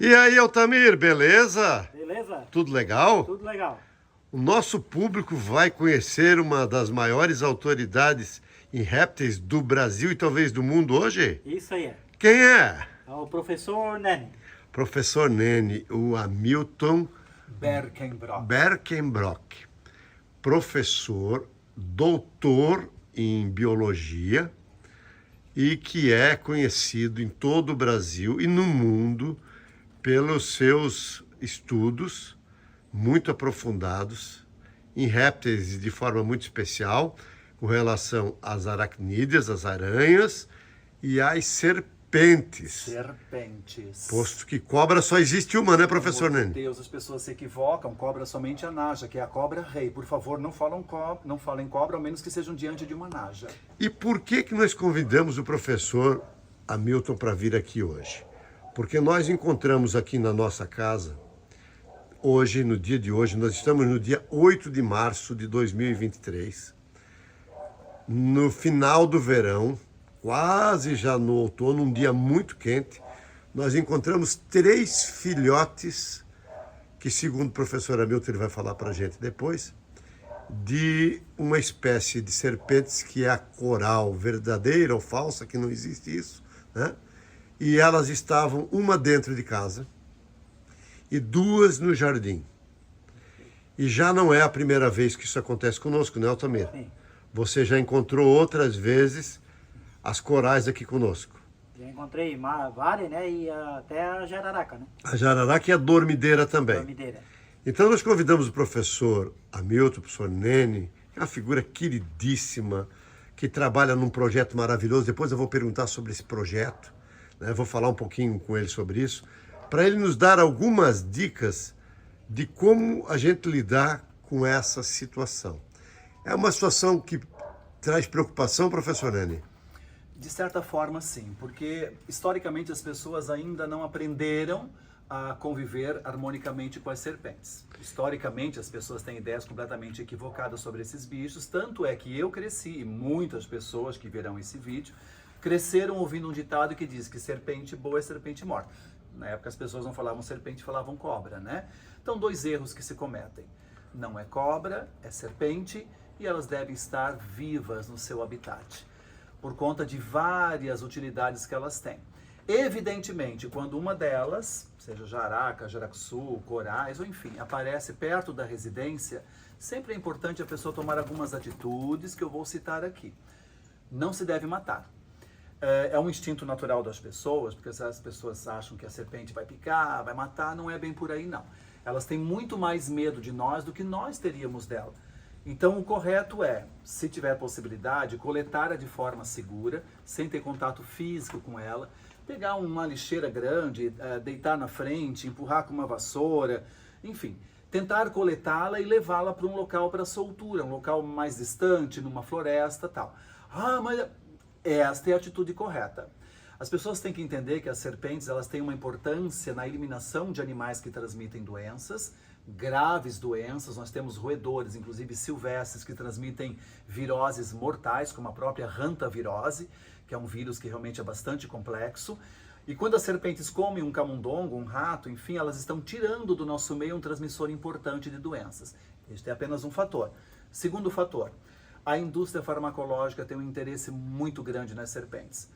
E aí, Altamir, beleza? Beleza? Tudo legal? Tudo legal. O nosso público vai conhecer uma das maiores autoridades em répteis do Brasil e talvez do mundo hoje? Isso aí. Quem é? É o professor Nene. Professor Nene, o Hamilton Berkenbrock. Professor, doutor em biologia e que é conhecido em todo o Brasil e no mundo pelos seus estudos muito aprofundados em répteis de forma muito especial com relação às aracnídeas, às aranhas e às serpentes. Posto que cobra só existe uma, né, professor Meu Nene? Deus, as pessoas se equivocam. Cobra somente a naja, que é a cobra rei. Por favor, não falem cobra, ao menos que sejam diante de uma naja. E por que nós convidamos o professor Hamilton para vir aqui hoje? Porque nós encontramos aqui na nossa casa, hoje, no dia de hoje, nós estamos no dia 8 de março de 2023, no final do verão, quase já no outono, um dia muito quente, nós encontramos 3 filhotes, que segundo o professor Hamilton, ele vai falar para a gente depois, de uma espécie de serpentes que é a coral, verdadeira ou falsa, que não existe isso, né? E elas estavam uma dentro de casa e 2 no jardim. E já não é a primeira vez que isso acontece conosco, né, Altamir? Sim. Você já encontrou outras vezes as corais aqui conosco. Já encontrei várias, né? E até a jararaca, né? A jararaca e a dormideira também. Dormideira. Então nós convidamos o professor Hamilton, o professor Nene, que é uma figura queridíssima, que trabalha num projeto maravilhoso. Depois eu vou perguntar sobre esse projeto, né? Vou falar um pouquinho com ele sobre isso, para ele nos dar algumas dicas de como a gente lidar com essa situação. É uma situação que traz preocupação, professor Nene? De certa forma, sim, porque historicamente as pessoas ainda não aprenderam a conviver harmonicamente com as serpentes. Historicamente, as pessoas têm ideias completamente equivocadas sobre esses bichos, tanto é que eu cresci, e muitas pessoas que verão esse vídeo, cresceram ouvindo um ditado que diz que serpente boa é serpente morta. Na época as pessoas não falavam serpente, falavam cobra, né? Então, 2 erros que se cometem. Não é cobra, é serpente, e elas devem estar vivas no seu habitat, por conta de várias utilidades que elas têm. Evidentemente, quando uma delas, seja jaraca, jaracuçu, corais, ou enfim, aparece perto da residência, sempre é importante a pessoa tomar algumas atitudes que eu vou citar aqui. Não se deve matar. É um instinto natural das pessoas, porque as pessoas acham que a serpente vai picar, vai matar, não é bem por aí não. Elas têm muito mais medo de nós do que nós teríamos dela. Então o correto é, se tiver possibilidade, coletá-la de forma segura, sem ter contato físico com ela, pegar uma lixeira grande, deitar na frente, empurrar com uma vassoura, enfim, tentar coletá-la e levá-la para um local para soltura, um local mais distante, numa floresta, tal. Ah, mas esta é a atitude correta. As pessoas têm que entender que as serpentes, elas têm uma importância na eliminação de animais que transmitem doenças, graves doenças. Nós temos roedores, inclusive silvestres, que transmitem viroses mortais, como a própria hantavirose, que é um vírus que realmente é bastante complexo. E quando as serpentes comem um camundongo, um rato, enfim, elas estão tirando do nosso meio um transmissor importante de doenças. Este é apenas um fator. Segundo fator, a indústria farmacológica tem um interesse muito grande nas serpentes,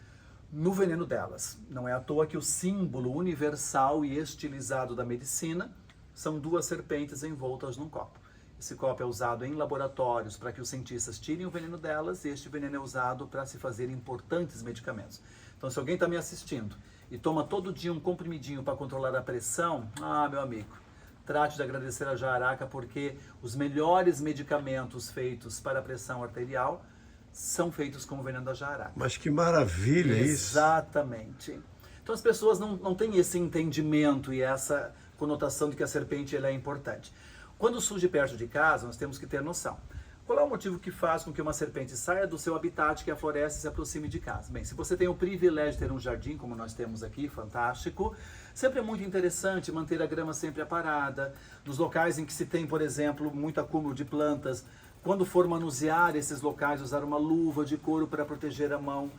no veneno delas. Não é à toa que o símbolo universal e estilizado da medicina são 2 serpentes envoltas num copo. Esse copo é usado em laboratórios para que os cientistas tirem o veneno delas, e este veneno é usado para se fazer importantes medicamentos. Então, se alguém está me assistindo e toma todo dia um comprimidinho para controlar a pressão, meu amigo, trate de agradecer a jararaca, porque os melhores medicamentos feitos para a pressão arterial são feitos com o veneno da jararaca. Mas que maravilha isso! Exatamente. Então as pessoas não têm esse entendimento e essa conotação de que a serpente ela é importante. Quando surge perto de casa, nós temos que ter noção. Qual é o motivo que faz com que uma serpente saia do seu habitat, que é a floresta, e se aproxime de casa? Bem, se você tem o privilégio de ter um jardim, como nós temos aqui, fantástico, sempre é muito interessante manter a grama sempre aparada. Nos locais em que se tem, por exemplo, muito acúmulo de plantas, quando for manusear esses locais, usar uma luva de couro para proteger a mão.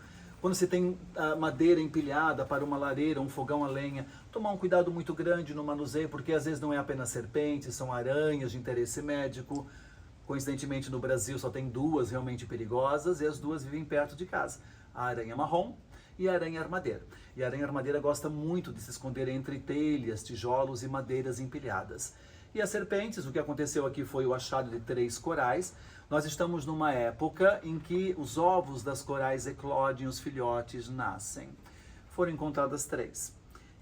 Quando você tem madeira empilhada para uma lareira, um fogão a lenha, tomar um cuidado muito grande no manuseio, porque às vezes não é apenas serpentes, são aranhas de interesse médico. Coincidentemente, no Brasil só tem 2 realmente perigosas e as 2 vivem perto de casa. A aranha marrom e a aranha armadeira. E a aranha armadeira gosta muito de se esconder entre telhas, tijolos e madeiras empilhadas. E as serpentes, o que aconteceu aqui foi o achado de 3 corais. Nós estamos numa época em que os ovos das corais eclodem, os filhotes nascem. Foram encontradas 3.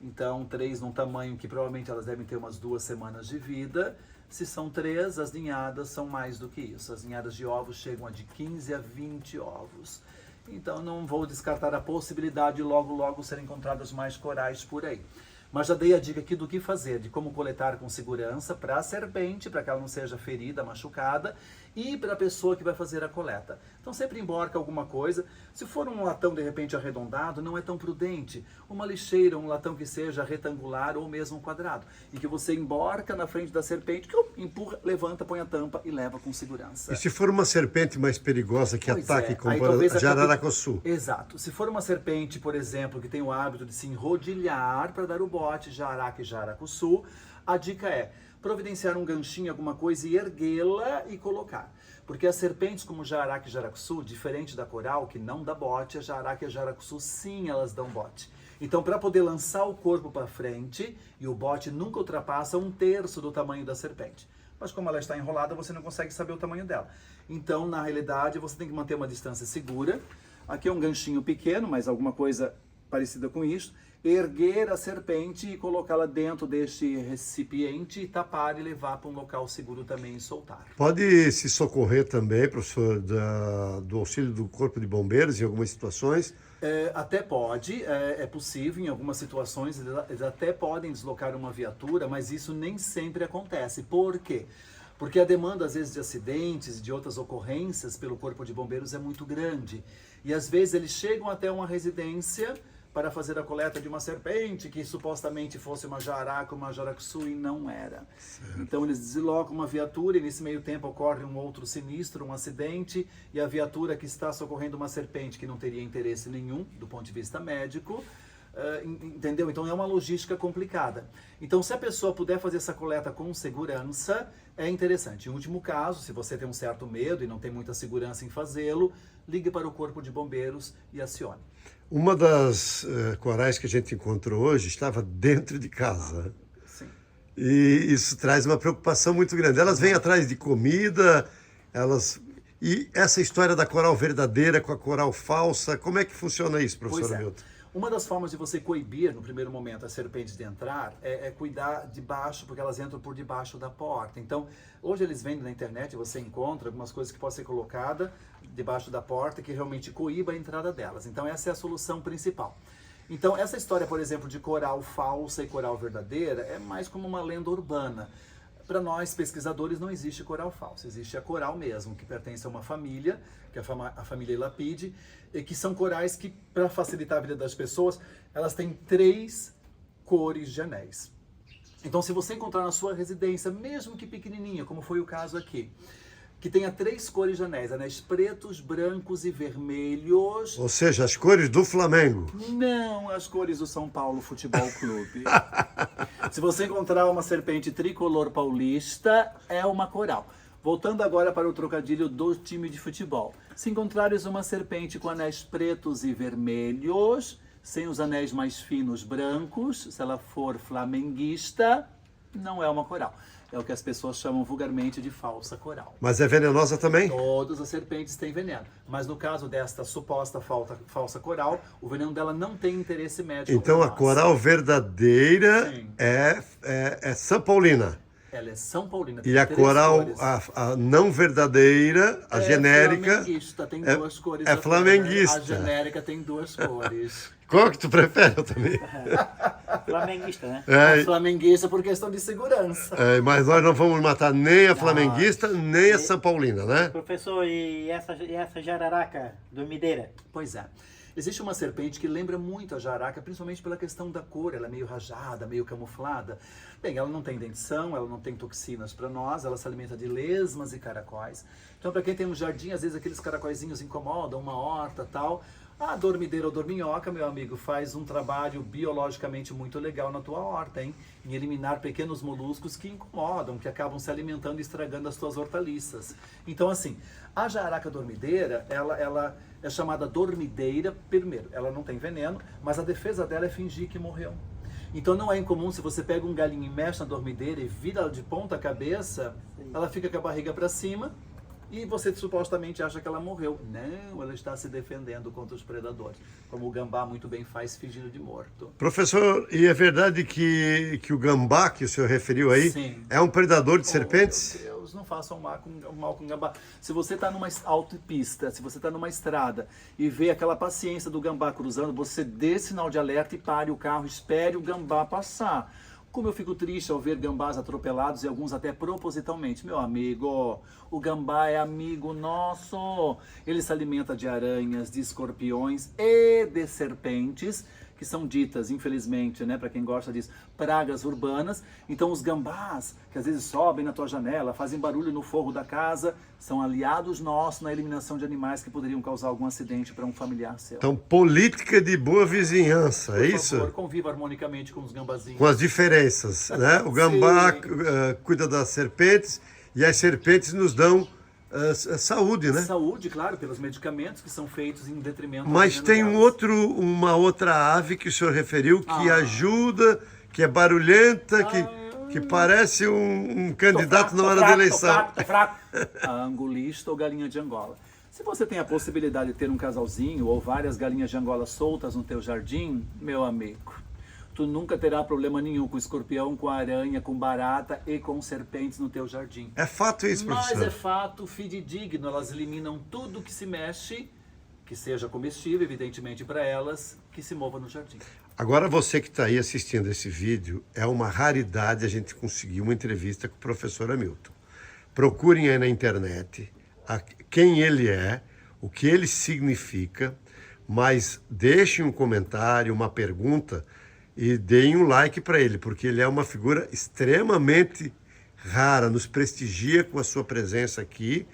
Então, 3 num tamanho que provavelmente elas devem ter umas 2 semanas de vida. Se são 3, as ninhadas são mais do que isso. As ninhadas de ovos chegam a de 15 a 20 ovos. Então, não vou descartar a possibilidade de logo serem encontradas mais corais por aí. Mas já dei a dica aqui do que fazer, de como coletar com segurança para a serpente, para que ela não seja ferida, machucada, e para a pessoa que vai fazer a coleta. Então sempre emborca alguma coisa. Se for um latão de repente arredondado, não é tão prudente. Uma lixeira, um latão que seja retangular ou mesmo quadrado. E que você emborca na frente da serpente, que empurra, levanta, põe a tampa e leva com segurança. E se for uma serpente mais perigosa que Pois ataque, é. como Aí por talvez a jararacuçu? Exato. Se for uma serpente, por exemplo, que tem o hábito de se enrodilhar para dar o bote, jararaca e jaracuçu, a dica é providenciar um ganchinho, alguma coisa e erguê-la e colocar. Porque as serpentes como jararaca e jaracuçu, diferente da coral, que não dá bote, a jararaca e a jaracuçu sim, elas dão bote. Então, para poder lançar o corpo para frente, e o bote nunca ultrapassa 1/3 do tamanho da serpente. Mas como ela está enrolada, você não consegue saber o tamanho dela. Então, na realidade, você tem que manter uma distância segura. Aqui é um ganchinho pequeno, mas alguma coisa parecida com isso. Erguer a serpente e colocá-la dentro deste recipiente e tapar e levar para um local seguro também e soltar. Pode se socorrer também, professor, do auxílio do Corpo de Bombeiros em algumas situações? Até pode, é possível, em algumas situações eles até podem deslocar uma viatura, mas isso nem sempre acontece. Por quê? Porque a demanda, às vezes, de acidentes e de outras ocorrências pelo Corpo de Bombeiros é muito grande. E, às vezes, eles chegam até uma residência para fazer a coleta de uma serpente que supostamente fosse uma jararaca, uma jaracuçu, e não era. Certo. Então eles deslocam uma viatura e nesse meio tempo ocorre um outro sinistro, um acidente, e a viatura que está socorrendo uma serpente que não teria interesse nenhum do ponto de vista médico, entendeu? Então é uma logística complicada. Então se a pessoa puder fazer essa coleta com segurança, é interessante. Em último caso, se você tem um certo medo e não tem muita segurança em fazê-lo, ligue para o Corpo de Bombeiros e acione. Uma das corais que a gente encontrou hoje estava dentro de casa. Sim. E isso traz uma preocupação muito grande. Elas vêm atrás de comida, E essa história da coral verdadeira com a coral falsa, como é que funciona isso, professor Milton? Uma das formas de você coibir, no primeiro momento, as serpentes de entrar é cuidar de baixo, porque elas entram por debaixo da porta. Então, hoje eles vendem na internet, você encontra algumas coisas que podem ser colocadas debaixo da porta que realmente coíba a entrada delas. Então, essa é a solução principal. Então, essa história, por exemplo, de coral falsa e coral verdadeira é mais como uma lenda urbana. Para nós, pesquisadores, não existe coral falso, existe a coral mesmo, que pertence a uma família, que é a família Elapide, e que são corais que, para facilitar a vida das pessoas, elas têm 3 cores de anéis. Então, se você encontrar na sua residência, mesmo que pequenininha, como foi o caso aqui, que tenha 3 cores de anéis, anéis pretos, brancos e vermelhos. Ou seja, as cores do Flamengo. Não, as cores do São Paulo Futebol Clube. Se você encontrar uma serpente tricolor paulista, é uma coral. Voltando agora para o trocadilho do time de futebol. Se encontrares uma serpente com anéis pretos e vermelhos, sem os anéis mais finos brancos, se ela for flamenguista, não é uma coral. É o que as pessoas chamam vulgarmente de falsa coral. Mas é venenosa também? Todas as serpentes têm veneno. Mas no caso desta suposta falsa coral, o veneno dela não tem interesse médico. Então a coral verdadeira é São Paulina. Ela é São Paulina. E a coral, a não verdadeira, a genérica... É flamenguista, tem 2 cores. É flamenguista. A genérica tem 2 cores. Qual que tu prefere? Eu também. Flamenguista, né? A flamenguista por questão de segurança. Mas nós não vamos matar nem a flamenguista, nem a São Paulina, né? Professor, e essa jararaca dormideira? Pois é. Existe uma serpente que lembra muito a jararaca, principalmente pela questão da cor. Ela é meio rajada, meio camuflada. Bem, ela não tem dentição, ela não tem toxinas para nós, ela se alimenta de lesmas e caracóis. Então, para quem tem um jardim, às vezes aqueles caracóizinhos incomodam, uma horta tal. A dormideira ou dorminhoca, meu amigo, faz um trabalho biologicamente muito legal na tua horta, hein? Em eliminar pequenos moluscos que incomodam, que acabam se alimentando e estragando as tuas hortaliças. Então, assim, a jararaca dormideira, ela é chamada dormideira, primeiro, ela não tem veneno, mas a defesa dela é fingir que morreu. Então não é incomum, se você pega um galinho e mexe na dormideira e vira ela de ponta cabeça, ela fica com a barriga para cima, e você supostamente acha que ela morreu. Não, ela está se defendendo contra os predadores, como o gambá muito bem faz, fingindo de morto. Professor, e é verdade que o gambá, que o senhor referiu aí, Sim. é um predador de serpentes? Meu Deus, não façam mal com gambá. Se você está numa autopista, se você está numa estrada e vê aquela paciência do gambá cruzando, você dê sinal de alerta e pare o carro, espere o gambá passar. Como eu fico triste ao ver gambás atropelados e alguns até propositalmente. Meu amigo, o gambá é amigo nosso. Ele se alimenta de aranhas, de escorpiões e de serpentes, que são ditas, infelizmente, né, para quem gosta disso, pragas urbanas. Então os gambás, que às vezes sobem na tua janela, fazem barulho no forro da casa, são aliados nossos na eliminação de animais que poderiam causar algum acidente para um familiar seu. Então, política de boa vizinhança, é isso? Por favor, conviva harmonicamente com os gambazinhos. Com as diferenças, né? O gambá cuida das serpentes e as serpentes nos dão saúde, né? Saúde, claro, pelos medicamentos que são feitos em detrimento... Mas tem uma outra ave que o senhor referiu que ajuda, que é barulhenta, que parece um candidato na hora da eleição. Tô fraco. A angulista ou galinha de Angola. Se você tem a possibilidade de ter um casalzinho ou várias galinhas de Angola soltas no teu jardim, meu amigo, tu nunca terá problema nenhum com escorpião, com aranha, com barata e com serpentes no teu jardim. É fato isso, professor? Mas é fato fidedigno, elas eliminam tudo que se mexe, que seja comestível, evidentemente, para elas, que se mova no jardim. Agora você que está aí assistindo esse vídeo, é uma raridade a gente conseguir uma entrevista com o professor Hamilton. Procurem aí na internet quem ele é, o que ele significa, mas deixem um comentário, uma pergunta e deem um like para ele, porque ele é uma figura extremamente rara, nos prestigia com a sua presença aqui.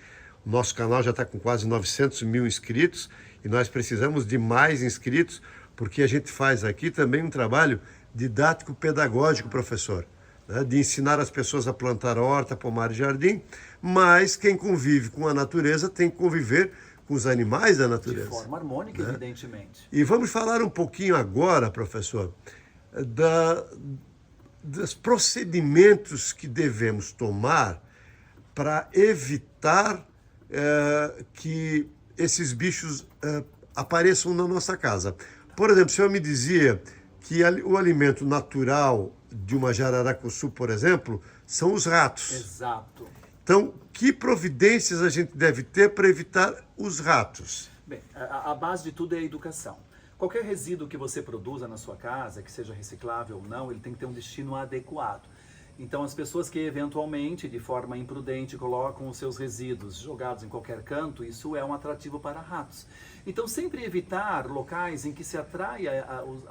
O nosso canal já está com quase 900 mil inscritos e nós precisamos de mais inscritos, porque a gente faz aqui também um trabalho didático-pedagógico, professor, né? De ensinar as pessoas a plantar horta, pomar e jardim, mas quem convive com a natureza tem que conviver com os animais da natureza. De forma harmônica, né? Evidentemente. E vamos falar um pouquinho agora, professor, dos procedimentos que devemos tomar para evitar que esses bichos apareçam na nossa casa. Por exemplo, o senhor me dizia que o alimento natural de uma jararacuçu, por exemplo, são os ratos. Exato. Então, que providências a gente deve ter para evitar os ratos? Bem, a base de tudo é a educação. Qualquer resíduo que você produza na sua casa, que seja reciclável ou não, ele tem que ter um destino adequado. Então, as pessoas que eventualmente, de forma imprudente, colocam os seus resíduos jogados em qualquer canto, isso é um atrativo para ratos. Então, sempre evitar locais em que se atraia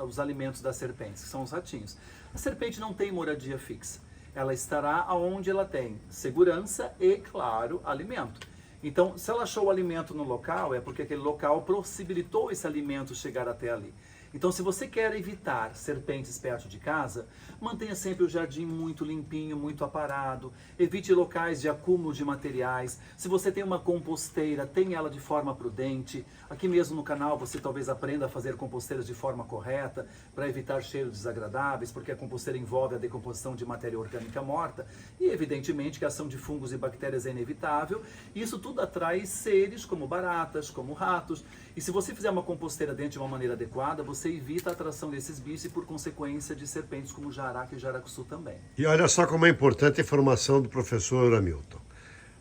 os alimentos das serpentes, que são os ratinhos. A serpente não tem moradia fixa. Ela estará onde ela tem segurança e, claro, alimento. Então, se ela achou o alimento no local, é porque aquele local possibilitou esse alimento chegar até ali. Então, se você quer evitar serpentes perto de casa, mantenha sempre o jardim muito limpinho, muito aparado. Evite locais de acúmulo de materiais. Se você tem uma composteira, tenha ela de forma prudente. Aqui mesmo no canal você talvez aprenda a fazer composteiras de forma correta para evitar cheiros desagradáveis, porque a composteira envolve a decomposição de matéria orgânica morta. E evidentemente que a ação de fungos e bactérias é inevitável. E isso tudo atrai seres como baratas, como ratos. E se você fizer uma composteira dentro de uma maneira adequada, você evita a atração desses bichos e, por consequência, de serpentes como jararaca e jaracuçu também. E olha só como é importante a informação do professor Hamilton.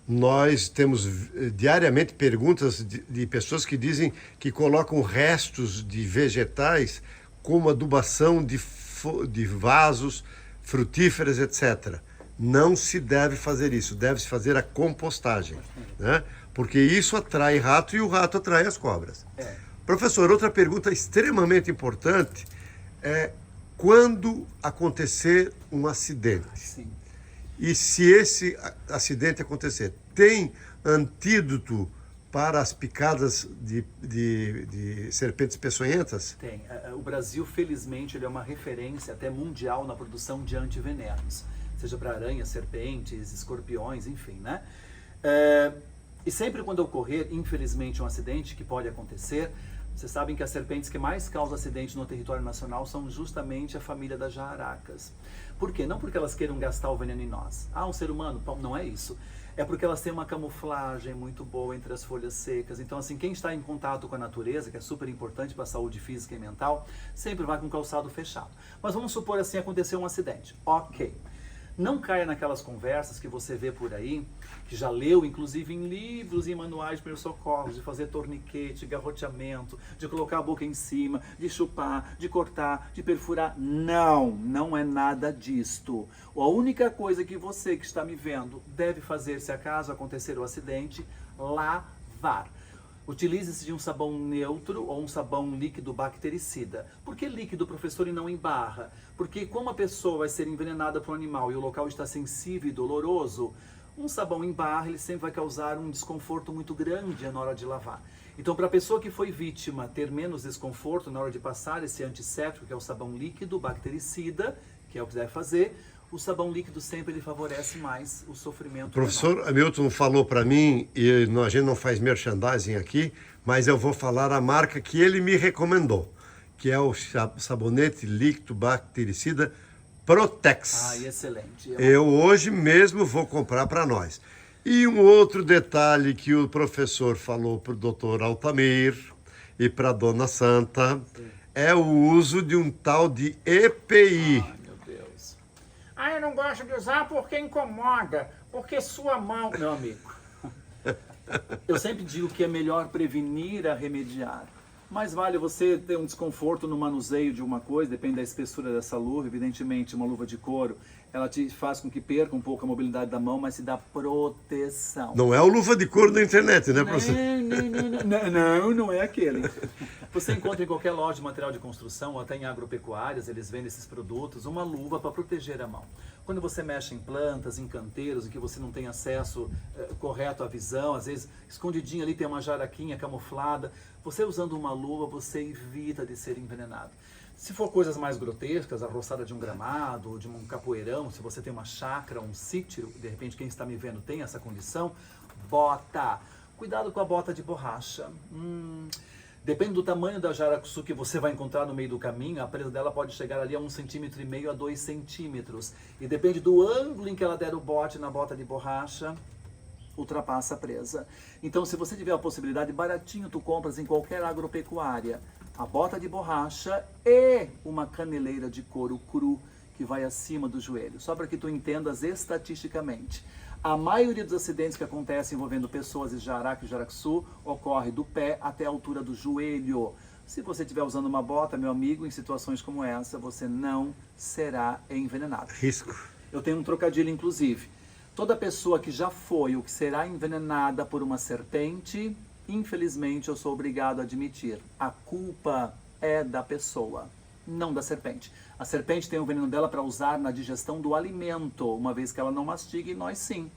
Nós temos diariamente perguntas de pessoas que dizem que colocam restos de vegetais como adubação de vasos, frutíferas, etc. Não se deve fazer isso, deve-se fazer a compostagem, né? Porque isso atrai rato e o rato atrai as cobras. Professor, outra pergunta extremamente importante é quando acontecer um acidente. Sim. E se esse acidente acontecer, tem antídoto para as picadas de serpentes peçonhentas? Tem. O Brasil, felizmente, ele é uma referência até mundial na produção de antivenenos, seja para aranhas, serpentes, escorpiões, enfim, né? E sempre quando ocorrer, infelizmente, um acidente, que pode acontecer, vocês sabem que as serpentes que mais causam acidente no território nacional são justamente a família das jararacas. Por quê? Não porque elas queiram gastar o veneno em nós. Um ser humano? Não é isso. É porque elas têm uma camuflagem muito boa entre as folhas secas. Então, assim, quem está em contato com a natureza, que é super importante para a saúde física e mental, sempre vai com o calçado fechado. Mas vamos supor assim, aconteceu um acidente. Ok. Não caia naquelas conversas que você vê por aí, que já leu, inclusive em livros e manuais de primeiros socorros, de fazer torniquete, garroteamento, de colocar a boca em cima, de chupar, de cortar, de perfurar. Não é nada disto. A única coisa que você que está me vendo deve fazer, se acaso acontecer o acidente, lavar. Utilize-se de um sabão neutro ou um sabão líquido bactericida. Por que líquido, professor, e não em barra? Porque como a pessoa vai ser envenenada por um animal e o local está sensível e doloroso, um sabão em barra ele sempre vai causar um desconforto muito grande na hora de lavar. Então, para a pessoa que foi vítima ter menos desconforto na hora de passar esse antisséptico, que é o sabão líquido bactericida, que é o que deve fazer, o sabão líquido sempre ele favorece mais o sofrimento. O professor Hamilton falou para mim, e a gente não faz merchandising aqui, mas eu vou falar a marca que ele me recomendou, que é o sabonete líquido bactericida Protex. Excelente. Eu hoje mesmo vou comprar para nós. E um outro detalhe que o professor falou para o doutor Altamir e para a dona Santa é o uso de um tal de EPI. Eu não gosto de usar porque incomoda, porque sua mão... Meu amigo, eu sempre digo que é melhor prevenir a remediar. Mais vale você ter um desconforto no manuseio de uma coisa, depende da espessura dessa luva, evidentemente uma luva de couro, ela te faz com que perca um pouco a mobilidade da mão, mas te dá proteção. Não é o luva de couro da internet, né, professor? Não é aquele. Você encontra em qualquer loja de material de construção, ou até em agropecuárias, eles vendem esses produtos, uma luva para proteger a mão. Quando você mexe em plantas, em canteiros, em que você não tem acesso correto à visão, às vezes escondidinho ali tem uma jaraquinha camuflada, você usando uma luva, você evita de ser envenenado. Se for coisas mais grotescas, a roçada de um gramado, de um capoeirão, se você tem uma chácara, um sítio, de repente quem está me vendo tem essa condição, bota. Cuidado com a bota de borracha. Depende do tamanho da jaracuçu que você vai encontrar no meio do caminho, a presa dela pode chegar ali a 1,5 cm a 2 centímetros. E depende do ângulo em que ela der o bote na bota de borracha, ultrapassa a presa. Então, se você tiver a possibilidade, baratinho tu compras em qualquer agropecuária, a bota de borracha e uma caneleira de couro cru que vai acima do joelho. Só para que tu entendas estatisticamente. A maioria dos acidentes que acontecem envolvendo pessoas e jaraca e jaracuçu ocorre do pé até a altura do joelho. Se você estiver usando uma bota, meu amigo, em situações como essa, você não será envenenado. Risco. Eu tenho um trocadilho, inclusive. Toda pessoa que já foi ou que será envenenada por uma serpente, infelizmente eu sou obrigado a admitir, a culpa é da pessoa, não da serpente. A serpente tem o veneno dela para usar na digestão do alimento, uma vez que ela não mastiga, e nós sim.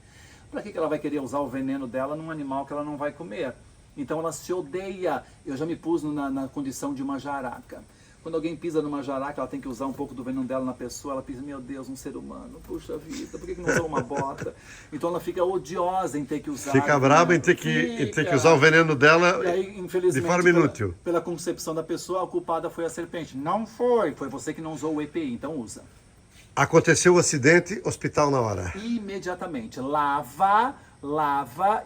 Para que ela vai querer usar o veneno dela num animal que ela não vai comer? Então ela se odeia. Eu já me pus na condição de uma jaraca. Quando alguém pisa numa jaraca, ela tem que usar um pouco do veneno dela na pessoa, ela pensa, meu Deus, um ser humano, puxa vida, por que não usou uma bota? Então ela fica odiosa em ter que usar. Fica brava em ter que usar o veneno dela, e aí, infelizmente, de forma inútil. Pela concepção da pessoa, a culpada foi a serpente. Não foi você que não usou o EPI, então usa. Aconteceu o acidente, hospital na hora. Imediatamente, lava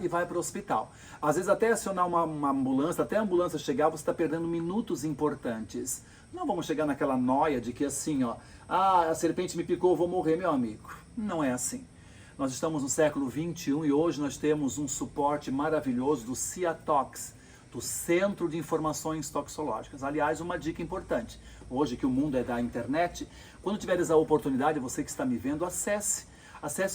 e vai para o hospital. Às vezes até acionar uma ambulância, até a ambulância chegar, você está perdendo minutos importantes. Não vamos chegar naquela noia de que assim, a serpente me picou, eu vou morrer, meu amigo. Não é assim. Nós estamos no século XXI e hoje nós temos um suporte maravilhoso do CIATOX, do Centro de Informações Toxicológicas. Aliás, uma dica importante. Hoje que o mundo é da internet, quando tiveres a oportunidade, você que está me vendo, acesse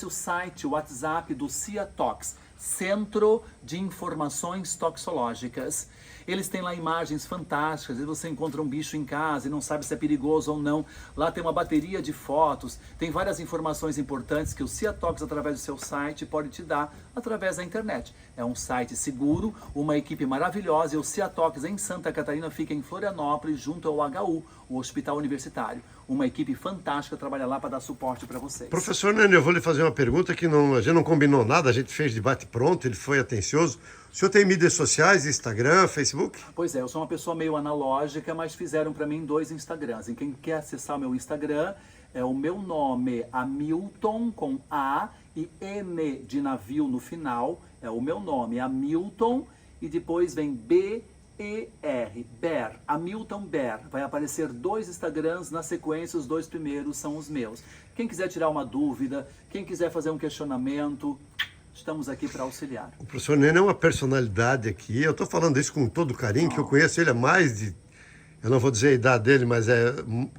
o site, o WhatsApp do CIATOX, Centro de Informações Toxicológicas. Eles têm lá imagens fantásticas, às vezes você encontra um bicho em casa e não sabe se é perigoso ou não. Lá tem uma bateria de fotos, tem várias informações importantes que o Ciatox, através do seu site, pode te dar através da internet. É um site seguro, uma equipe maravilhosa, e o Ciatox em Santa Catarina fica em Florianópolis, junto ao HU, o Hospital Universitário. Uma equipe fantástica trabalha lá para dar suporte para vocês. Professor Nene, eu vou lhe fazer uma pergunta que a gente não combinou nada, a gente fez debate pronto, ele foi atencioso. O senhor tem mídias sociais, Instagram, Facebook? Pois é, eu sou uma pessoa meio analógica, mas fizeram para mim 2 Instagrams. E quem quer acessar o meu Instagram, é o meu nome, Hamilton, com A e N de navio no final. É o meu nome, Hamilton, e depois vem B-E-R, Ber, Hamilton Ber. Vai aparecer 2 Instagrams na sequência, os 2 primeiros são os meus. Quem quiser tirar uma dúvida, quem quiser fazer um questionamento, estamos aqui para auxiliar. O professor Nene é uma personalidade aqui, eu estou falando isso com todo carinho, que eu conheço ele há mais de, eu não vou dizer a idade dele, mas é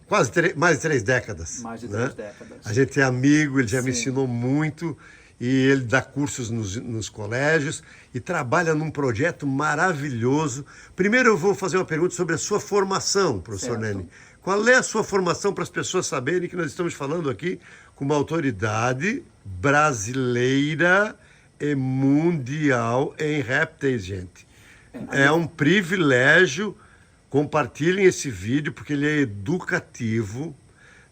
quase mais de 3 décadas. Mais de né? 3 décadas. A gente é amigo, ele já me Sim. ensinou muito, e ele dá cursos nos colégios e trabalha num projeto maravilhoso. Primeiro eu vou fazer uma pergunta sobre a sua formação, professor Certo. Nene. Qual é a sua formação para as pessoas saberem que nós estamos falando aqui com uma autoridade brasileira e mundial em répteis, gente? É um privilégio. Compartilhem esse vídeo porque ele é educativo.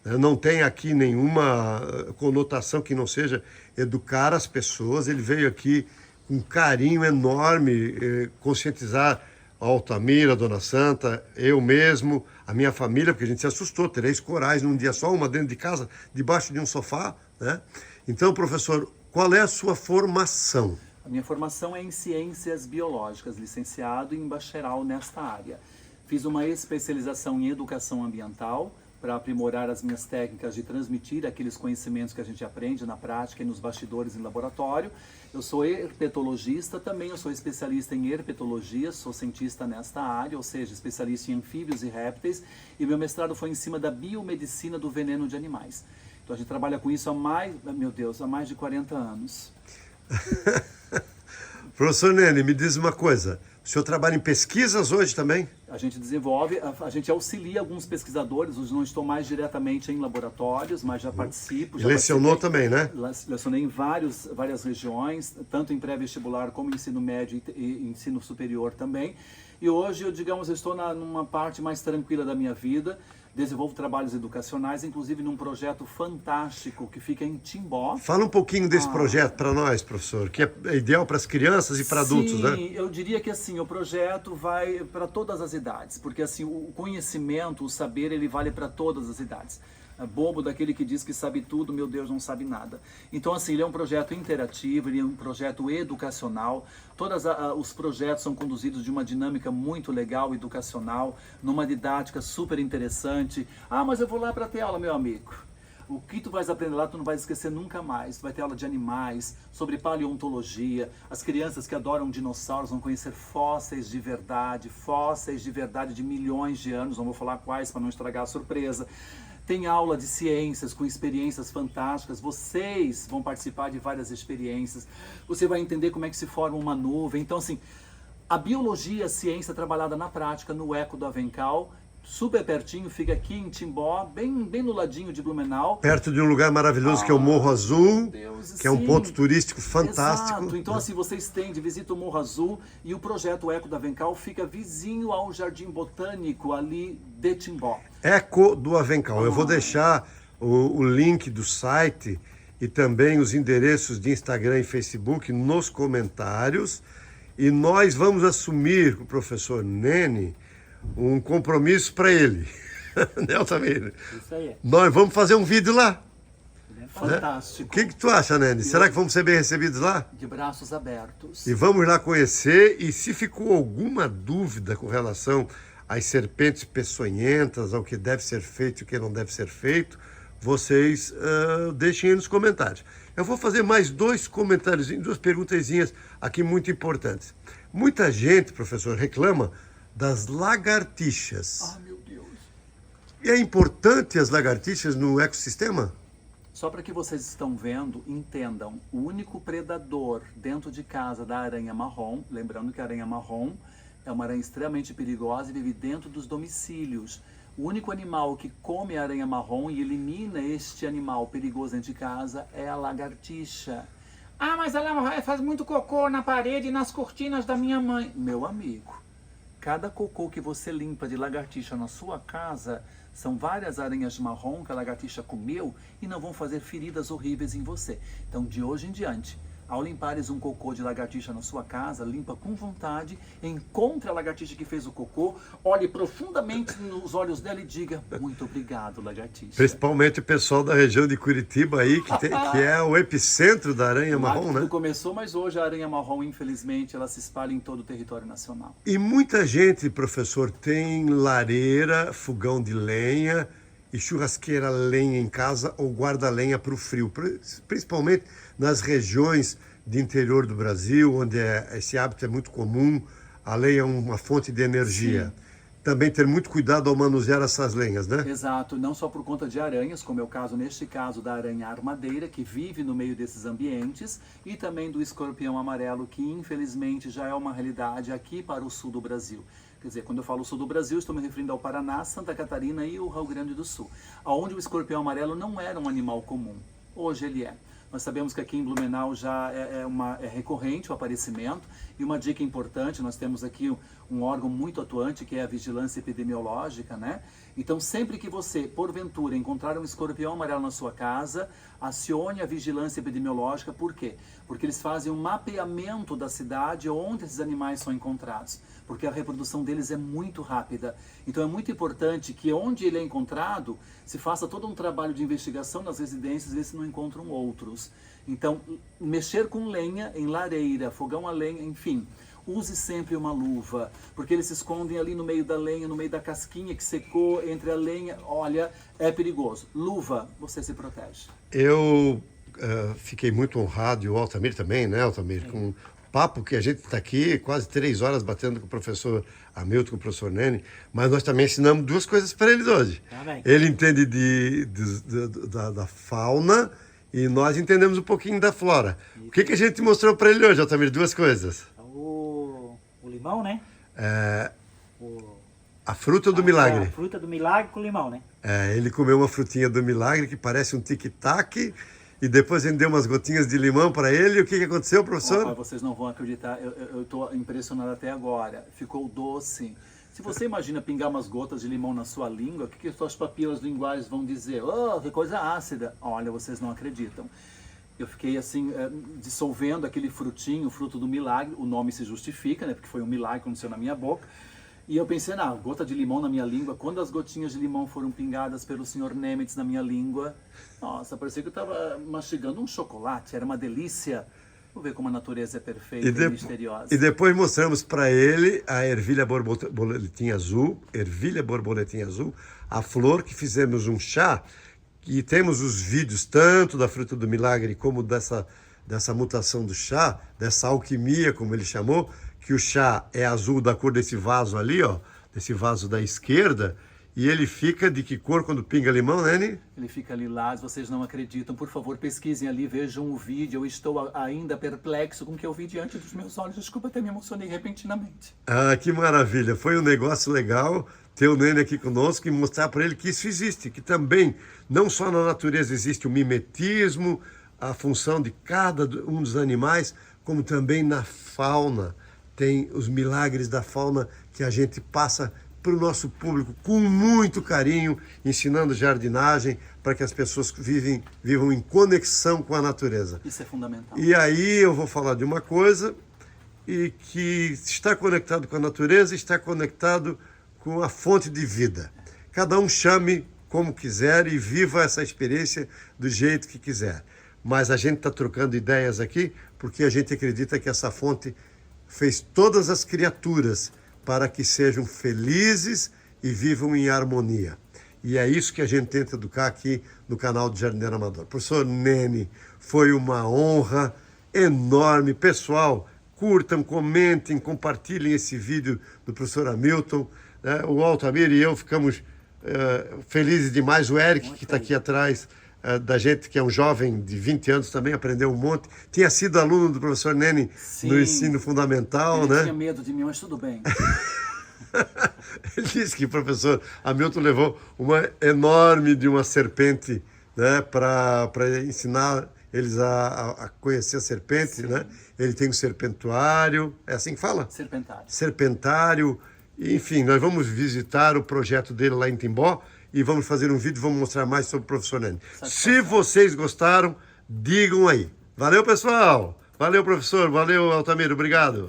Não tem aqui nenhuma conotação que não seja educar as pessoas. Ele veio aqui com um carinho enorme, conscientizar a Altamira, a Dona Santa, eu mesmo, a minha família, porque a gente se assustou, 3 corais num dia só, uma dentro de casa, debaixo de um sofá, né? Então, professor, qual é a sua formação? A minha formação é em Ciências Biológicas, licenciado e em bacharel nesta área. Fiz uma especialização em Educação Ambiental para aprimorar as minhas técnicas de transmitir aqueles conhecimentos que a gente aprende na prática e nos bastidores em laboratório. Eu sou herpetologista também, eu sou especialista em herpetologia, sou cientista nesta área, ou seja, especialista em anfíbios e répteis, e meu mestrado foi em cima da biomedicina do veneno de animais. Então a gente trabalha com isso há mais de 40 anos. Professor Nene, me diz uma coisa. O senhor trabalha em pesquisas hoje também? A gente desenvolve, a gente auxilia alguns pesquisadores, hoje não estou mais diretamente em laboratórios, mas já participo. Já Lecionou participei, também, né? Lecionei em várias regiões, tanto em pré-vestibular como em ensino médio e ensino superior também. E hoje, eu estou numa parte mais tranquila da minha vida. Desenvolvo trabalhos educacionais, inclusive num projeto fantástico que fica em Timbó. Fala um pouquinho desse projeto para nós, professor, que é ideal para as crianças e para adultos, né? Sim, eu diria que assim, o projeto vai para todas as idades, porque assim, o conhecimento, o saber, ele vale para todas as idades. É bobo daquele que diz que sabe tudo, meu Deus, não sabe nada. Então, assim, ele é um projeto interativo, ele é um projeto educacional. Todos os projetos são conduzidos de uma dinâmica muito legal, educacional, numa didática super interessante. Ah, mas eu vou lá para ter aula, meu amigo. O que tu vais aprender lá, tu não vais esquecer nunca mais. Tu vai ter aula de animais, sobre paleontologia. As crianças que adoram dinossauros vão conhecer fósseis de verdade de milhões de anos. Não vou falar quais para não estragar a surpresa. Tem aula de ciências com experiências fantásticas. Vocês vão participar de várias experiências. Você vai entender como é que se forma uma nuvem. Então, assim, a biologia, a ciência trabalhada na prática no Eco do Avencal, super pertinho, fica aqui em Timbó, bem no ladinho de Blumenau. Perto de um lugar maravilhoso que é o Morro Azul, Deus, que é um sim. ponto turístico fantástico. Exato. Então, assim, vocês têm de visita o Morro Azul e o projeto Eco do Avencal fica vizinho ao Jardim Botânico ali de Timbó. Eco do Avencal. Eu vou deixar o link do site e também os endereços de Instagram e Facebook nos comentários. E nós vamos assumir com o professor Nene um compromisso para ele. Né, Altamira? Isso aí. Nós vamos fazer um vídeo lá. Ele é O Fantástico. que tu acha, Nene? Será que vamos ser bem recebidos lá? De braços abertos. E vamos lá conhecer. E se ficou alguma dúvida com relação às serpentes peçonhentas, ao que deve ser feito e o que não deve ser feito, vocês deixem aí nos comentários. Eu vou fazer mais 2 comentários, 2 perguntazinhas aqui muito importantes. Muita gente, professor, reclama das lagartixas. Ah, meu Deus. E é importante as lagartixas no ecossistema? Só para que vocês estão vendo, entendam, o único predador dentro de casa da aranha marrom, lembrando que a aranha marrom é uma aranha extremamente perigosa e vive dentro dos domicílios. O único animal que come a aranha marrom e elimina este animal perigoso dentro de casa é a lagartixa. Ah, mas ela faz muito cocô na parede e nas cortinas da minha mãe. Meu amigo, cada cocô que você limpa de lagartixa na sua casa são várias aranhas marrom que a lagartixa comeu e não vão fazer feridas horríveis em você. Então, de hoje em diante, ao limpares um cocô de lagartixa na sua casa, limpa com vontade, encontre a lagartixa que fez o cocô, olhe profundamente nos olhos dela e diga: muito obrigado, lagartixa. Principalmente o pessoal da região de Curitiba aí, que é o epicentro da aranha marrom, Tudo né? começou, mas hoje a aranha marrom, infelizmente, ela se espalha em todo o território nacional. E muita gente, professor, tem lareira, fogão de lenha e churrasqueira a lenha em casa ou guarda lenha para o frio, principalmente nas regiões de interior do Brasil, onde esse hábito é muito comum, a lenha é uma fonte de energia. Sim. Também ter muito cuidado ao manusear essas lenhas, né? Exato, não só por conta de aranhas, como é o caso neste caso da aranha armadeira, que vive no meio desses ambientes, e também do escorpião amarelo, que infelizmente já é uma realidade aqui para o sul do Brasil. Quer dizer, quando eu falo sul do Brasil, estou me referindo ao Paraná, Santa Catarina e o Rio Grande do Sul, onde o escorpião amarelo não era um animal comum. Hoje ele é. Nós sabemos que aqui em Blumenau já é recorrente o aparecimento. E uma dica importante, nós temos aqui um órgão muito atuante, que é a vigilância epidemiológica, né? Então, sempre que você, porventura, encontrar um escorpião amarelo na sua casa, acione a vigilância epidemiológica. Por quê? Porque eles fazem um mapeamento da cidade onde esses animais são encontrados, porque a reprodução deles é muito rápida. Então, é muito importante que onde ele é encontrado, se faça todo um trabalho de investigação nas residências, ver se não encontram outros. Então, mexer com lenha em lareira, fogão a lenha, enfim, use sempre uma luva, porque eles se escondem ali no meio da lenha, no meio da casquinha que secou, entre a lenha. Olha, é perigoso. Luva, você se protege. Eu fiquei muito honrado, e o Altamir também, né, Altamir? Sim. Com o papo que a gente está aqui, quase 3 horas batendo com o professor Hamilton, com o professor Nene, mas nós também ensinamos 2 coisas para eles hoje. Tá bem. Ele entende da fauna e nós entendemos um pouquinho da flora. O que a gente mostrou para ele hoje, Altamir? 2 coisas. O limão, né? A fruta do milagre. A fruta do milagre com limão, né? Ele comeu uma frutinha do milagre que parece um tic-tac e depois a gente deu umas gotinhas de limão para ele. E o que aconteceu, professor? Opa, vocês não vão acreditar, eu estou impressionado até agora. Ficou doce. Se você imagina pingar umas gotas de limão na sua língua, o que suas papilas linguais vão dizer? Oh, que coisa ácida. Olha, vocês não acreditam. Eu fiquei assim, dissolvendo aquele frutinho, o fruto do milagre. O nome se justifica, né? Porque foi um milagre que aconteceu na minha boca. E eu pensei, gota de limão na minha língua. Quando as gotinhas de limão foram pingadas pelo Sr. Nemitz na minha língua, nossa, parecia que eu estava mastigando um chocolate. Era uma delícia. Vou ver como a natureza é perfeita e misteriosa. E depois mostramos para ele a ervilha borboletinha azul, a flor que fizemos um chá. E temos os vídeos tanto da fruta do milagre como dessa mutação do chá, dessa alquimia, como ele chamou, que o chá é azul da cor desse vaso ali, ó, desse vaso da esquerda, e ele fica de que cor quando pinga limão, né, Nene? Ele fica lilás, vocês não acreditam. Por favor, pesquisem ali, vejam o vídeo. Eu estou ainda perplexo com o que eu vi diante dos meus olhos. Desculpa, até me emocionei repentinamente. Ah, que maravilha. Foi um negócio legal ter o Nene aqui conosco e mostrar para ele que isso existe, que também, não só na natureza existe o mimetismo, a função de cada um dos animais, como também na fauna. Tem os milagres da fauna que a gente passa para o nosso público com muito carinho, ensinando jardinagem para que as pessoas vivam em conexão com a natureza. Isso é fundamental. E aí eu vou falar de uma coisa, e que está conectado com a natureza, está conectado com a fonte de vida. Cada um chame como quiser e viva essa experiência do jeito que quiser. Mas a gente está trocando ideias aqui porque a gente acredita que essa fonte fez todas as criaturas para que sejam felizes e vivam em harmonia. E é isso que a gente tenta educar aqui no canal do Jardineiro Amador. Professor Nene, foi uma honra enorme. Pessoal, curtam, comentem, compartilhem esse vídeo do professor Hamilton. O Altamir e eu ficamos felizes demais. O Eric, que está aqui atrás, da gente que é um jovem de 20 anos também, aprendeu um monte. Tinha sido aluno do professor Nene Sim. no ensino fundamental, Ele né? tinha medo de mim, mas tudo bem. Ele disse que o professor Hamilton levou uma enorme de uma serpente, né, para ensinar eles a conhecer a serpente, né? Ele tem um serpentuário, é assim que fala? Serpentário. Serpentário, enfim, nós vamos visitar o projeto dele lá em Timbó e vamos fazer um vídeo, vamos mostrar mais sobre o professor Nene. Se vocês gostaram, digam aí. Valeu, pessoal! Valeu, professor! Valeu, Altamiro! Obrigado!